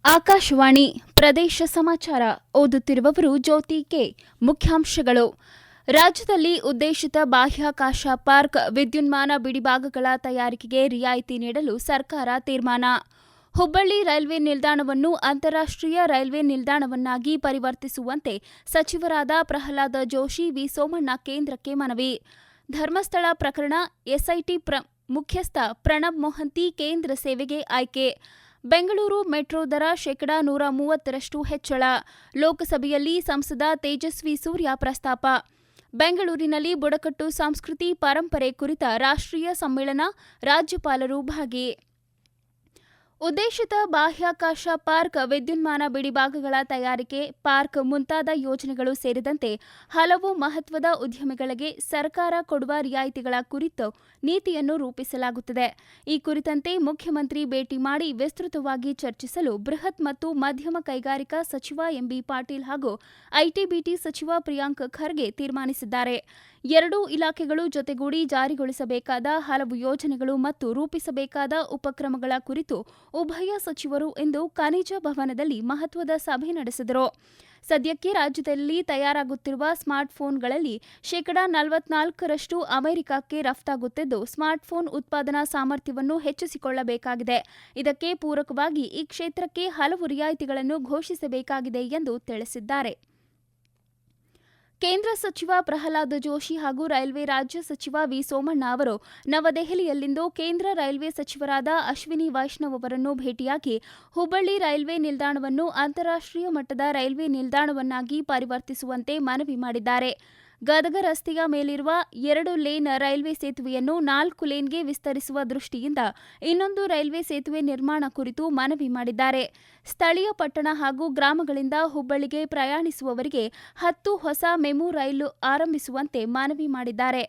ಆಕಾಶವಾಣಿ ಪ್ರದೇಶ ಸಮಾಚಾರ ಓದುತ್ತಿರುವವರು ಜ್ಯೋತಿ ಕೆ. ಮುಖ್ಯಾಂಶಗಳು. ರಾಜ್ಯದಲ್ಲಿ ಉದ್ದೇಶಿತ ಬಾಹ್ಯಾಕಾಶ ಪಾರ್ಕ್ ವಿದ್ಯುನ್ಮಾನ ಬಿಡಿಭಾಗಗಳ ತಯಾರಿಕೆಗೆ ರಿಯಾಯಿತಿ ನೀಡಲು ಸರ್ಕಾರ ತೀರ್ಮಾನ. ಹುಬ್ಬಳ್ಳಿ ರೈಲ್ವೆ ನಿಲ್ದಾಣವನ್ನು ಅಂತಾರಾಷ್ಟ್ರೀಯ ರೈಲ್ವೆ ನಿಲ್ದಾಣವನ್ನಾಗಿ ಪರಿವರ್ತಿಸುವಂತೆ ಸಚಿವರಾದ ಪ್ರಹ್ಲಾದ ಜೋಶಿ, ವಿ. ಸೋಮಣ್ಣ ಕೇಂದ್ರಕ್ಕೆ ಮನವಿ. ಧರ್ಮಸ್ಥಳ ಪ್ರಕರಣ ಎಸ್ಐಟಿ ಮುಖ್ಯಸ್ಥ ಪ್ರಣಬ್ ಮೊಹಂತಿ ಕೇಂದ್ರ ಸೇವೆಗೆ ಆಯ್ಕೆ. ಬೆಂಗಳೂರು ಮೆಟ್ರೋ ದರ ಶೇಕಡಾ 130ರಷ್ಟು ಹೆಚ್ಚಳ. ಲೋಕಸಭೆಯಲ್ಲಿ ಸಂಸದ ತೇಜಸ್ವಿ ಸೂರ್ಯ ಪ್ರಸ್ತಾಪ. ಬೆಂಗಳೂರಿನಲ್ಲಿ ಬುಡಕಟ್ಟು ಸಂಸ್ಕೃತಿ ಪರಂಪರೆ ಕುರಿತ ರಾಷ್ಟ್ರೀಯ ಸಮ್ಮೇಳನ, ರಾಜ್ಯಪಾಲರು ಭಾಗಿ. ಉದ್ದೇಶಿತ ಬಾಹ್ಯಾಕಾಶ ಪಾರ್ಕ್, ವಿದ್ಯುನ್ಮಾನ ಬಿಡಿಭಾಗಗಳ ತಯಾರಿಕೆ ಪಾರ್ಕ್ ಮುಂತಾದ ಯೋಜನೆಗಳು ಸೇರಿದಂತೆ ಹಲವು ಮಹತ್ವದ ಉದ್ಯಮಗಳಿಗೆ ಸರ್ಕಾರ ಕೊಡುವ ರಿಯಾಯಿತಿಗಳ ಕುರಿತು ನೀತಿಯನ್ನು ರೂಪಿಸಲಾಗುತ್ತದೆ. ಈ ಕುರಿತಂತೆ ಮುಖ್ಯಮಂತ್ರಿ ಭೇಟಿ ಮಾಡಿ ವಿಸ್ತೃತವಾಗಿ ಚರ್ಚಿಸಲು ಬೃಹತ್ ಮತ್ತು ಮಧ್ಯಮ ಕೈಗಾರಿಕಾ ಸಚಿವ ಎಂಬಿ ಪಾಟೀಲ್ ಹಾಗೂ ಐಟಿ-ಬಿಟಿ ಸಚಿವ ಪ್ರಿಯಾಂಕ್ ಖರ್ಗೆ ತೀರ್ಮಾನಿಸಿದ್ದಾರೆ. ಎರಡೂ ಇಲಾಖೆಗಳು ಜೊತೆಗೂಡಿ ಜಾರಿಗೊಳಿಸಬೇಕಾದ ಹಲವು ಯೋಜನೆಗಳು ಮತ್ತು ರೂಪಿಸಬೇಕಾದ ಉಪಕ್ರಮಗಳ ಕುರಿತು ಉಭಯ ಸಚಿವರು ಇಂದು ಖನಿಜ ಭವನದಲ್ಲಿ ಮಹತ್ವದ ಸಭೆ ನಡೆಸಿದರು. ಸದ್ಯಕ್ಕೆ ರಾಜ್ಯದಲ್ಲಿ ತಯಾರಾಗುತ್ತಿರುವ ಸ್ಮಾರ್ಟ್ಫೋನ್ಗಳಲ್ಲಿ ಶೇಕಡಾ 44ರಷ್ಟು ಅಮೆರಿಕಕ್ಕೆ ರಫ್ತಾಗುತ್ತಿದ್ದು, ಸ್ಮಾರ್ಟ್ಫೋನ್ ಉತ್ಪಾದನಾ ಸಾಮರ್ಥ್ಯವನ್ನು ಹೆಚ್ಚಿಸಿಕೊಳ್ಳಬೇಕಾಗಿದೆ. ಇದಕ್ಕೆ ಪೂರಕವಾಗಿ ಈ ಕ್ಷೇತ್ರಕ್ಕೆ ಹಲವು ರಿಯಾಯಿತಿಗಳನ್ನು ಘೋಷಿಸಬೇಕಾಗಿದೆ ಎಂದು ತಿಳಿಸಿದ್ದಾರೆ. ಕೇಂದ್ರ ಸಚಿವ ಪ್ರಹ್ಲಾದ ಜೋಶಿ ಹಾಗೂ ರೈಲ್ವೆ ರಾಜ್ಯ ಸಚಿವ ವಿ. ಸೋಮಣ್ಣ ಅವರು ನವದೆಹಲಿಯಲ್ಲಿಂದು ಕೇಂದ್ರ ರೈಲ್ವೆ ಸಚಿವರಾದ ಅಶ್ವಿನಿ ವೈಷ್ಣವ್ ಅವರನ್ನು ಭೇಟಿಯಾಗಿ ಹುಬ್ಬಳ್ಳಿ ರೈಲ್ವೆ ನಿಲ್ದಾಣವನ್ನು ಅಂತಾರಾಷ್ಟ್ರೀಯ ಮಟ್ಟದ ರೈಲ್ವೆ ನಿಲ್ದಾಣವನ್ನಾಗಿ ಪರಿವರ್ತಿಸುವಂತೆ ಮನವಿ ಮಾಡಿದ್ದಾರೆ. ಗದಗ ರಸ್ತೆಯ ಮೇಲಿರುವ 2 ಲೇನ್ ರೈಲ್ವೆ ಸೇತುವೆಯನ್ನು 4 ಲೇನ್ಗೆ ವಿಸ್ತರಿಸುವ ದೃಷ್ಟಿಯಿಂದ ಇನ್ನೊಂದು ರೈಲ್ವೆ ಸೇತುವೆ ನಿರ್ಮಾಣ ಕುರಿತು ಮನವಿ ಮಾಡಿದ್ದಾರೆ. ಸ್ಥಳೀಯ ಪಟ್ಟಣ ಹಾಗೂ ಗ್ರಾಮಗಳಿಂದ ಹುಬ್ಬಳ್ಳಿಗೆ ಪ್ರಯಾಣಿಸುವವರಿಗೆ 10 ಹೊಸ ಮೆಮು ರೈಲು ಆರಂಭಿಸುವಂತೆ ಮನವಿ ಮಾಡಿದ್ದಾರೆ.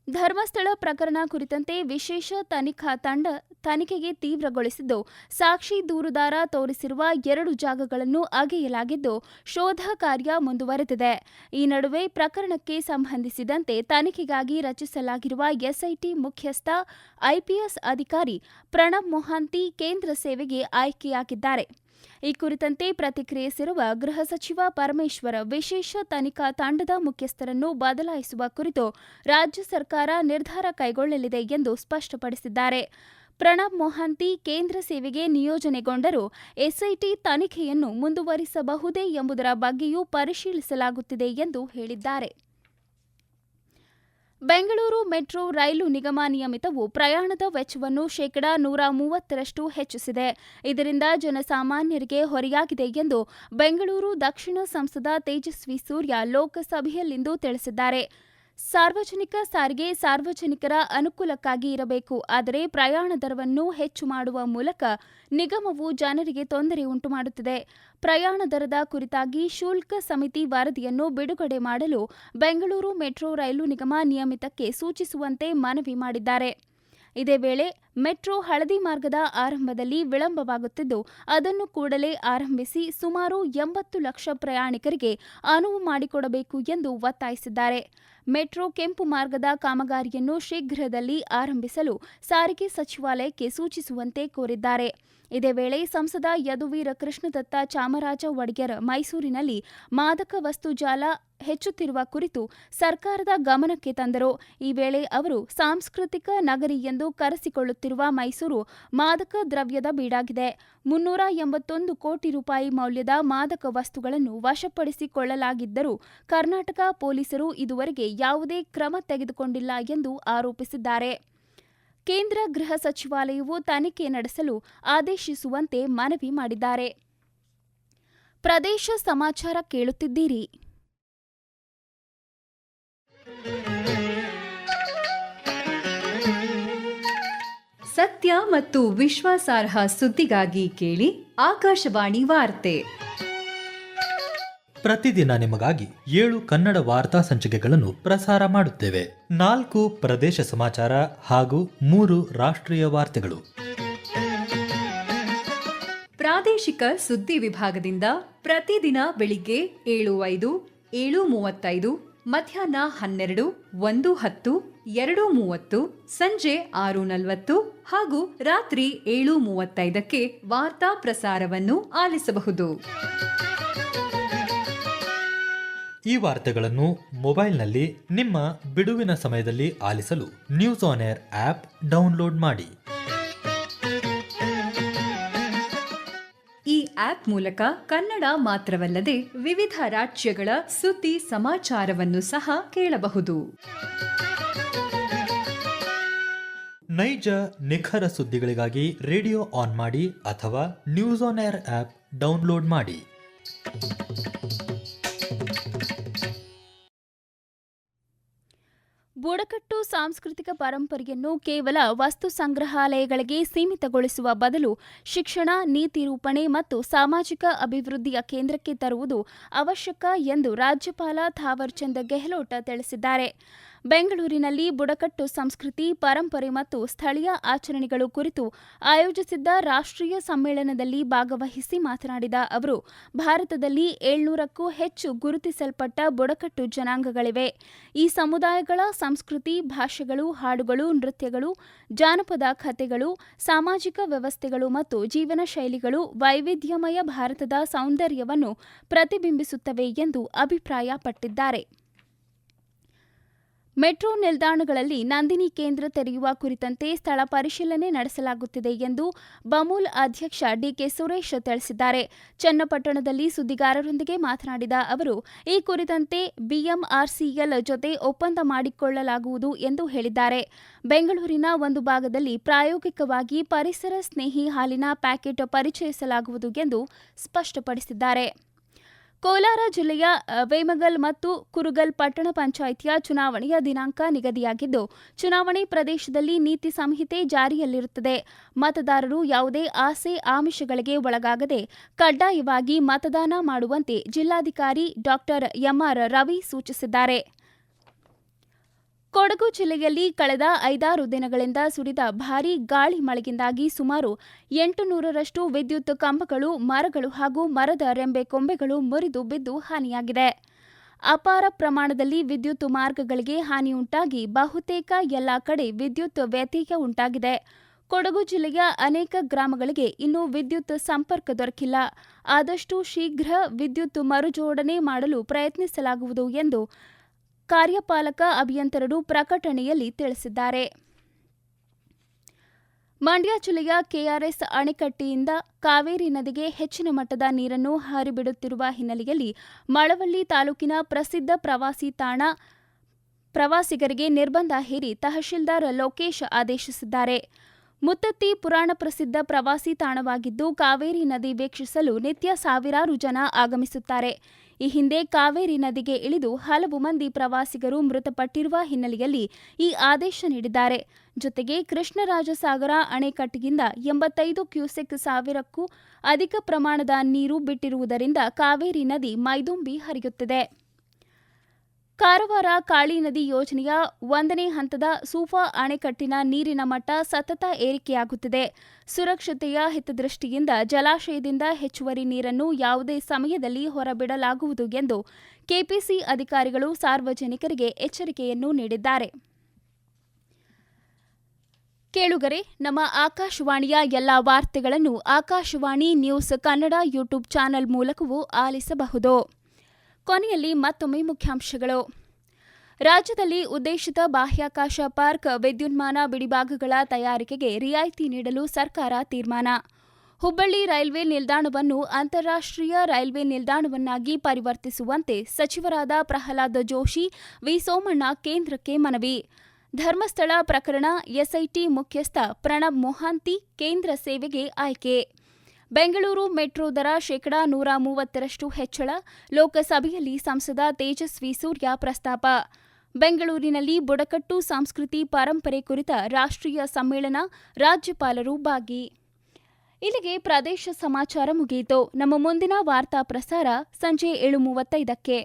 ಧರ್ಮಸ್ಥಳ ಪ್ರಕರಣ ಕುರಿತಂತೆ ವಿಶೇಷ ತನಿಖಾ ತಂಡ ತನಿಖೆಗೆ ತೀವ್ರಗೊಳಿಸಿದ್ದು, ಸಾಕ್ಷಿ ದೂರುದಾರ ತೋರಿಸಿರುವ 2 ಜಾಗಗಳನ್ನು ಅಗೆಯಲಾಗಿದ್ದು, ಶೋಧ ಕಾರ್ಯ ಮುಂದುವರೆದಿದೆ. ಈ ನಡುವೆ ಪ್ರಕರಣಕ್ಕೆ ಸಂಬಂಧಿಸಿದಂತೆ ತನಿಖೆಗಾಗಿ ರಚಿಸಲಾಗಿರುವ ಎಸ್ಐಟಿ ಮುಖ್ಯಸ್ಥ ಐಪಿಎಸ್ ಅಧಿಕಾರಿ ಪ್ರಣಬ್ ಮೊಹಾಂತಿ ಕೇಂದ್ರ ಸೇವೆಗೆ ಆಯ್ಕೆಯಾಗಿದ್ದಾರೆ. ಈ ಕುರಿತಂತೆ ಪ್ರತಿಕ್ರಿಯಿಸಿರುವ ಗೃಹ ಸಚಿವ ಪರಮೇಶ್ವರ್, ವಿಶೇಷ ತನಿಖಾ ತಂಡದ ಮುಖ್ಯಸ್ಥರನ್ನು ಬದಲಾಯಿಸುವ ಕುರಿತು ರಾಜ್ಯ ಸರ್ಕಾರ ನಿರ್ಧಾರ ಕೈಗೊಳ್ಳಲಿದೆ ಎಂದು ಸ್ಪಷ್ಟಪಡಿಸಿದ್ದಾರೆ. ಪ್ರಣಬ್ ಮೊಹಾಂತಿ ಕೇಂದ್ರ ಸೇವೆಗೆ ನಿಯೋಜನೆಗೊಂಡರೂ ಎಸ್ಐಟಿ ತನಿಖೆಯನ್ನು ಮುಂದುವರಿಸಬಹುದೇ ಎಂಬುದರ ಬಗ್ಗೆಯೂ ಪರಿಶೀಲಿಸಲಾಗುತ್ತಿದೆ ಎಂದು ಹೇಳಿದ್ದಾರೆ. ಬೆಂಗಳೂರು ಮೆಟ್ರೋ ರೈಲು ನಿಗಮ ನಿಯಮಿತವು ಪ್ರಯಾಣದ ವೆಚ್ಚವನ್ನು ಶೇಕಡಾ 130ರಷ್ಟು ಹೆಚ್ಚಿಸಿದೆ. ಇದರಿಂದ ಜನಸಾಮಾನ್ಯರಿಗೆ ಹೊರೆಯಾಗಿದೆ ಎಂದು ಬೆಂಗಳೂರು ದಕ್ಷಿಣ ಸಂಸದ ತೇಜಸ್ವಿ ಸೂರ್ಯ ಲೋಕಸಭೆಯಲ್ಲಿಂದು ತಿಳಿಸಿದ್ದಾರೆ. ಸಾರ್ವಜನಿಕ ಸಾರಿಗೆ ಸಾರ್ವಜನಿಕರ ಅನುಕೂಲಕ್ಕಾಗಿ ಇರಬೇಕು, ಆದರೆ ಪ್ರಯಾಣ ದರವನ್ನು ಹೆಚ್ಚು ಮಾಡುವ ಮೂಲಕ ನಿಗಮವು ಜನರಿಗೆ ತೊಂದರೆ ಉಂಟುಮಾಡುತ್ತಿದೆ. ಪ್ರಯಾಣ ದರದ ಕುರಿತಾಗಿ ಶುಲ್ಕ ಸಮಿತಿ ವರದಿಯನ್ನು ಬಿಡುಗಡೆ ಮಾಡಲು ಬೆಂಗಳೂರು ಮೆಟ್ರೋ ರೈಲು ನಿಗಮ ನಿಯಮಿತಕ್ಕೆ ಸೂಚಿಸುವಂತೆ ಮನವಿ ಮಾಡಿದ್ದಾರೆ. ಇದೇ ವೇಳೆ ಮೆಟ್ರೋ ಹಳದಿ ಮಾರ್ಗದ ಆರಂಭದಲ್ಲಿ ವಿಳಂಬವಾಗುತ್ತಿದ್ದು, ಅದನ್ನು ಕೂಡಲೇ ಆರಂಭಿಸಿ ಸುಮಾರು 80 ಲಕ್ಷ ಪ್ರಯಾಣಿಕರಿಗೆ ಅನುವು ಮಾಡಿಕೊಡಬೇಕು ಎಂದು ಒತ್ತಾಯಿಸಿದ್ದಾರೆ. ಮೆಟ್ರೋ ಕೆಂಪು ಮಾರ್ಗದ ಕಾಮಗಾರಿಯನ್ನು ಶೀಘ್ರದಲ್ಲಿ ಆರಂಭಿಸಲು ಸಾರಿಗೆ ಸಚಿವಾಲಯಕ್ಕೆ ಸೂಚಿಸುವಂತೆ ಕೋರಿದ್ದಾರೆ. ಇದೇ ವೇಳೆ ಸಂಸದ ಯದುವೀರ ಕೃಷ್ಣದತ್ತ ಚಾಮರಾಜ ಒಡೆಯರ್ ಮೈಸೂರಿನಲ್ಲಿ ಮಾದಕ ವಸ್ತು ಜಾಲ ಹೆಚ್ಚುತ್ತಿರುವ ಕುರಿತು ಸರ್ಕಾರದ ಗಮನಕ್ಕೆ ತಂದರು. ಈ ವೇಳೆ ಅವರು, ಸಾಂಸ್ಕೃತಿಕ ನಗರಿ ಎಂದು ಕರೆಸಿಕೊಳ್ಳುತ್ತಿರುವ ಮೈಸೂರು ಮಾದಕ ದ್ರವ್ಯದ ಬೀಡಾಗಿದೆ. 381 ಕೋಟಿ ರೂಪಾಯಿ ಮೌಲ್ಯದ ಮಾದಕ ವಸ್ತುಗಳನ್ನು ವಶಪಡಿಸಿಕೊಳ್ಳಲಾಗಿದ್ದರೂ ಕರ್ನಾಟಕ ಪೊಲೀಸರು ಇದುವರೆಗೆ ಯಾವುದೇ ಕ್ರಮ ತೆಗೆದುಕೊಂಡಿಲ್ಲ ಎಂದು ಆರೋಪಿಸಿದ್ದಾರೆ. ಕೇಂದ್ರ ಗೃಹ ಸಚಿವಾಲಯವು ತನಿಖೆ ನಡೆಸಲು ಆದೇಶಿಸುವಂತೆ ಮನವಿ ಮಾಡಿದ್ದಾರೆ. ಪ್ರದೇಶ ಸಮಾಚಾರ ಕೇಳುತ್ತಿದ್ದೀರಿ. ಸತ್ಯ ಮತ್ತು ವಿಶ್ವಾಸಾರ್ಹ ಸುದ್ದಿಗಾಗಿ ಕೇಳಿ ಆಕಾಶವಾಣಿ ವಾರ್ತೆ. ಪ್ರತಿದಿನ ನಿಮಗಾಗಿ 7 ಕನ್ನಡ ವಾರ್ತಾ ಸಂಚಿಕೆಗಳನ್ನು ಪ್ರಸಾರ ಮಾಡುತ್ತೇವೆ. 4 ಪ್ರದೇಶ ಸಮಾಚಾರ ಹಾಗೂ 3 ರಾಷ್ಟ್ರೀಯ ವಾರ್ತೆಗಳು. ಪ್ರಾದೇಶಿಕ ಸುದ್ದಿ ವಿಭಾಗದಿಂದ ಪ್ರತಿದಿನ ಬೆಳಿಗ್ಗೆ 7:05, 7:35 ಮಧ್ಯಾಹ್ನ 12, 1:10, 2:30, ಸಂಜೆ 6:40 ಹಾಗೂ ರಾತ್ರಿ 7:35ಕ್ಕೆ ವಾರ್ತಾ ಪ್ರಸಾರವನ್ನು ಆಲಿಸಬಹುದು. ಈ ವಾರ್ತೆಗಳನ್ನು ಮೊಬೈಲ್ನಲ್ಲಿ ನಿಮ್ಮ ಬಿಡುವಿನ ಸಮಯದಲ್ಲಿ ಆಲಿಸಲು news on air app download ಮಾಡಿ. ಈ ಆಪ್ ಮೂಲಕ ಕನ್ನಡ ಮಾತ್ರವಲ್ಲದೆ ವಿವಿಧ ರಾಜ್ಯಗಳ ಸುದ್ದಿ ಸಮಾಚಾರವನ್ನು ಸಹ ಕೇಳಬಹುದು. ನೈಜ ನಿಖರ ಸುದ್ದಿಗಳಿಗಾಗಿ ರೇಡಿಯೋ ಆನ್ ಮಾಡಿ ಅಥವಾ news on air app download ಮಾಡಿ. ಬುಡಕಟ್ಟು ಸಾಂಸ್ಕೃತಿಕ ಪರಂಪರೆಯನ್ನು ಕೇವಲ ವಸ್ತು ಸಂಗ್ರಹಾಲಯಗಳಿಗೆ ಸೀಮಿತಗೊಳಿಸುವ ಬದಲು ಶಿಕ್ಷಣ, ನೀತಿ ರೂಪಣೆ ಮತ್ತು ಸಾಮಾಜಿಕ ಅಭಿವೃದ್ಧಿಯ ಕೇಂದ್ರಕ್ಕೆ ತರುವುದು ಅವಶ್ಯಕ ಎಂದು ರಾಜ್ಯಪಾಲ ಥಾವರ್ ಚಂದ್ ಗೆಹ್ಲೋಟ್ ತಿಳಿಸಿದ್ದಾರೆ. ಬೆಂಗಳೂರಿನಲ್ಲಿ ಬುಡಕಟ್ಟು ಸಂಸ್ಕೃತಿ, ಪರಂಪರೆ ಮತ್ತು ಸ್ಥಳೀಯ ಆಚರಣೆಗಳು ಕುರಿತು ಆಯೋಜಿಸಿದ್ದ ರಾಷ್ಟ್ರೀಯ ಸಮ್ಮೇಳನದಲ್ಲಿ ಭಾಗವಹಿಸಿ ಮಾತನಾಡಿದ ಅವರು, ಭಾರತದಲ್ಲಿ 700ಕ್ಕೂ ಹೆಚ್ಚು ಗುರುತಿಸಲ್ಪಟ್ಟ ಬುಡಕಟ್ಟು ಜನಾಂಗಗಳಿವೆ. ಈ ಸಮುದಾಯಗಳ ಸಂಸ್ಕೃತಿ, ಭಾಷೆಗಳು, ಹಾಡುಗಳು, ನೃತ್ಯಗಳು, ಜಾನಪದ ಕಥೆಗಳು, ಸಾಮಾಜಿಕ ವ್ಯವಸ್ಥೆಗಳು ಮತ್ತು ಜೀವನ ಶೈಲಿಗಳು ವೈವಿಧ್ಯಮಯ ಭಾರತದ ಸೌಂದರ್ಯವನ್ನು ಪ್ರತಿಬಿಂಬಿಸುತ್ತವೆ ಎಂದು ಅಭಿಪ್ರಾಯಪಟ್ಟಿದ್ದಾರೆ. ಮೆಟ್ರೋ ನಿಲ್ದಾಣಗಳಲ್ಲಿ ನಂದಿನಿ ಕೇಂದ್ರ ತೆರೆಯುವ ಕುರಿತಂತೆ ಸ್ಥಳ ಪರಿಶೀಲನೆ ನಡೆಸಲಾಗುತ್ತಿದೆ ಎಂದು ಬಮೂಲ್ ಅಧ್ಯಕ್ಷ ಡಿಕೆ ಸುರೇಶ್ ತಿಳಿಸಿದ್ದಾರೆ. ಚನ್ನಪಟ್ಟಣದಲ್ಲಿ ಸುದ್ದಿಗಾರರೊಂದಿಗೆ ಮಾತನಾಡಿದ ಅವರು, ಈ ಕುರಿತಂತೆ ಬಿಎಂಆರ್ಸಿಎಲ್ ಜೊತೆ ಒಪ್ಪಂದ ಮಾಡಿಕೊಳ್ಳಲಾಗುವುದು ಎಂದು ಹೇಳಿದ್ದಾರೆ. ಬೆಂಗಳೂರಿನ ಒಂದು ಭಾಗದಲ್ಲಿ ಪ್ರಾಯೋಗಿಕವಾಗಿ ಪರಿಸರ ಸ್ನೇಹಿ ಹಾಲಿನ ಪ್ಯಾಕೆಟ್ ಪರಿಚಯಿಸಲಾಗುವುದು ಎಂದು ಸ್ಪಷ್ಟಪಡಿಸಿದ್ದಾರೆ. ಕೋಲಾರ ಜಿಲ್ಲೆಯ ವೇಮಗಲ್ ಮತ್ತು ಕುರುಗಲ್ ಪಟ್ಟಣ ಪಂಚಾಯಿತಿಯ ಚುನಾವಣೆಯ ದಿನಾಂಕ ನಿಗದಿಯಾಗಿದ್ದು, ಚುನಾವಣೆ ಪ್ರದೇಶದಲ್ಲಿ ನೀತಿ ಸಂಹಿತೆ ಜಾರಿಯಲ್ಲಿರುತ್ತದೆ. ಮತದಾರರು ಯಾವುದೇ ಆಸೆ ಆಮಿಷಗಳಿಗೆ ಒಳಗಾಗದೆ ಕಡ್ಡಾಯವಾಗಿ ಮತದಾನ ಮಾಡುವಂತೆ ಜಿಲ್ಲಾಧಿಕಾರಿ ಡಾ ಎಂಆರ್ ರವಿ ಸೂಚಿಸಿದ್ದಾರೆ. ಕೊಡಗು ಜಿಲ್ಲೆಯಲ್ಲಿ ಕಳೆದ 5-6 ದಿನಗಳಿಂದ ಸುರಿದ ಭಾರೀ ಗಾಳಿ ಮಳೆಯಿಂದಾಗಿ ಸುಮಾರು 800ರಷ್ಟು ವಿದ್ಯುತ್ ಕಂಬಗಳು, ಮರಗಳು ಹಾಗೂ ಮರದ ರೆಂಬೆ ಕೊಂಬೆಗಳು ಮುರಿದು ಬಿದ್ದು ಹಾನಿಯಾಗಿದೆ. ಅಪಾರ ಪ್ರಮಾಣದಲ್ಲಿ ವಿದ್ಯುತ್ ಮಾರ್ಗಗಳಿಗೆ ಹಾನಿಯುಂಟಾಗಿ ಬಹುತೇಕ ಎಲ್ಲಾ ಕಡೆ ವಿದ್ಯುತ್ ವ್ಯತ್ಯಯ ಉಂಟಾಗಿದೆ. ಕೊಡಗು ಜಿಲ್ಲೆಯ ಅನೇಕ ಗ್ರಾಮಗಳಿಗೆ ಇನ್ನೂ ವಿದ್ಯುತ್ ಸಂಪರ್ಕ ದೊರಕಿಲ್ಲ. ಆದಷ್ಟು ಶೀಘ್ರ ವಿದ್ಯುತ್ ಮರುಜೋಡಣೆ ಮಾಡಲು ಪ್ರಯತ್ನಿಸಲಾಗುವುದು ಎಂದು ಕಾರ್ಯಪಾಲಕ ಅಭಿಯಂತರರು ಪ್ರಕಟಣೆಯಲ್ಲಿ ತಿಳಿಸಿದ್ದಾರೆ. ಮಂಡ್ಯ ಜಿಲ್ಲೆಯ ಕೆಆರ್ಎಸ್ ಅಣೆಕಟ್ಟೆಯಿಂದ ಕಾವೇರಿ ನದಿಗೆ ಹೆಚ್ಚಿನ ಮಟ್ಟದ ನೀರನ್ನು ಹರಿಬಿಡುತ್ತಿರುವ ಹಿನ್ನೆಲೆಯಲ್ಲಿ ಮಳವಳ್ಳಿ ತಾಲೂಕಿನ ಪ್ರಸಿದ್ಧ ಪ್ರವಾಸಿ ತಾಣ ಪ್ರವಾಸಿಗರಿಗೆ ನಿರ್ಬಂಧ ಹೇರಿ ತಹಶೀಲ್ದಾರ್ ಲೋಕೇಶ್ ಆದೇಶಿಸಿದ್ದಾರೆ. ಮುತ್ತತ್ತಿ ಪುರಾಣ ಪ್ರಸಿದ್ಧ ಪ್ರವಾಸಿ ತಾಣವಾಗಿದ್ದು, ಕಾವೇರಿ ನದಿ ವೀಕ್ಷಿಸಲು ನಿತ್ಯ ಸಾವಿರಾರು ಜನ ಆಗಮಿಸುತ್ತಾರೆ. ಈ ಹಿಂದೆ ಕಾವೇರಿ ನದಿಗೆ ಇಳಿದು ಹಲವು ಮಂದಿ ಪ್ರವಾಸಿಗರು ಮೃತಪಟ್ಟಿರುವ ಹಿನ್ನೆಲೆಯಲ್ಲಿ ಈ ಆದೇಶ ನೀಡಿದ್ದಾರೆ. ಜೊತೆಗೆ ಕೃಷ್ಣರಾಜಸಾಗರ ಅಣೆಕಟ್ಟೆಯಿಂದ 85 ಕ್ಯೂಸೆಕ್ ಸಾವಿರಕ್ಕೂ ಅಧಿಕ ಪ್ರಮಾಣದ ನೀರು ಬಿಟ್ಟಿರುವುದರಿಂದ ಕಾವೇರಿ ನದಿ ಮೈದುಂಬಿ ಹರಿಯುತ್ತಿದೆ. ಕಾರವಾರ ಕಾಳಿ ನದಿ ಯೋಜನೆಯ 1ನೇ ಹಂತದ ಸೂಫಾ ಅಣೆಕಟ್ಟಿನ ನೀರಿನ ಮಟ್ಟ ಸತತ ಏರಿಕೆಯಾಗುತ್ತಿದೆ. ಸುರಕ್ಷತೆಯ ಹಿತದೃಷ್ಟಿಯಿಂದ ಜಲಾಶಯದಿಂದ ಹೆಚ್ಚುವರಿ ನೀರನ್ನು ಯಾವುದೇ ಸಮಯದಲ್ಲಿ ಹೊರಬಿಡಲಾಗುವುದು ಎಂದು ಕೆಪಿಸಿ ಅಧಿಕಾರಿಗಳು ಸಾರ್ವಜನಿಕರಿಗೆ ಎಚ್ಚರಿಕೆಯನ್ನು ನೀಡಿದ್ದಾರೆ. ಕೇಳುಗರೆ, ನಮ್ಮ ಆಕಾಶವಾಣಿಯ ಎಲ್ಲಾ ವಾರ್ತೆಗಳನ್ನು Akashvani news Kannada YouTube channel ಮೂಲಕವೂ ಆಲಿಸಬಹುದು. ಕೊನೆಯಲ್ಲಿ ಮತ್ತೊಮ್ಮೆ ಮುಖ್ಯಾಂಶಗಳು. ರಾಜ್ಯದಲ್ಲಿ ಉದ್ದೇಶಿತ ಬಾಹ್ಯಾಕಾಶ ಪಾರ್ಕ್ ವಿದ್ಯುನ್ಮಾನ ಬಿಡಿಭಾಗಗಳ ತಯಾರಿಕೆಗೆ ರಿಯಾಯಿತಿ ನೀಡಲು ಸರ್ಕಾರ ತೀರ್ಮಾನ. ಹುಬ್ಬಳ್ಳಿ ರೈಲ್ವೆ ನಿಲ್ದಾಣವನ್ನು ಅಂತಾರಾಷ್ಟ್ರೀಯ ರೈಲ್ವೆ ನಿಲ್ದಾಣವನ್ನಾಗಿ ಪರಿವರ್ತಿಸುವಂತೆ ಸಚಿವರಾದ ಪ್ರಹ್ಲಾದ್ ಜೋಶಿ, ವಿ ಸೋಮಣ್ಣ ಕೇಂದ್ರಕ್ಕೆ ಮನವಿ. ಧರ್ಮಸ್ಥಳ ಪ್ರಕರಣ ಎಸ್ಐಟಿ ಮುಖ್ಯಸ್ಥ ಪ್ರಣಬ್ ಮೊಹಾಂತಿ ಕೇಂದ್ರ ಸೇವೆಗೆ ಆಯ್ಕೆ. ಬೆಂಗಳೂರು ಮೆಟ್ರೋ ದರ 130% ಹೆಚ್ಚಳ, ಲೋಕಸಭೆಯಲ್ಲಿ ಸಂಸದ ತೇಜಸ್ವಿ ಸೂರ್ಯ ಪ್ರಸ್ತಾಪ. ಬೆಂಗಳೂರಿನಲ್ಲಿ ಬುಡಕಟ್ಟು ಸಂಸ್ಕೃತಿ ಪರಂಪರೆ ಕುರಿತ ರಾಷ್ಟ್ರೀಯ ಸಮ್ಮೇಳನ, ರಾಜ್ಯಪಾಲರು ಭಾಗಿ. ಇಲ್ಲಿಗೆ ಪ್ರದೇಶ ಸಮಾಚಾರ ಮುಗಿಯಿತು. ನಮ್ಮ ಮುಂದಿನ ವಾರ್ತಾ ಪ್ರಸಾರ ಸಂಜೆ 7:35ಕ್ಕೆ.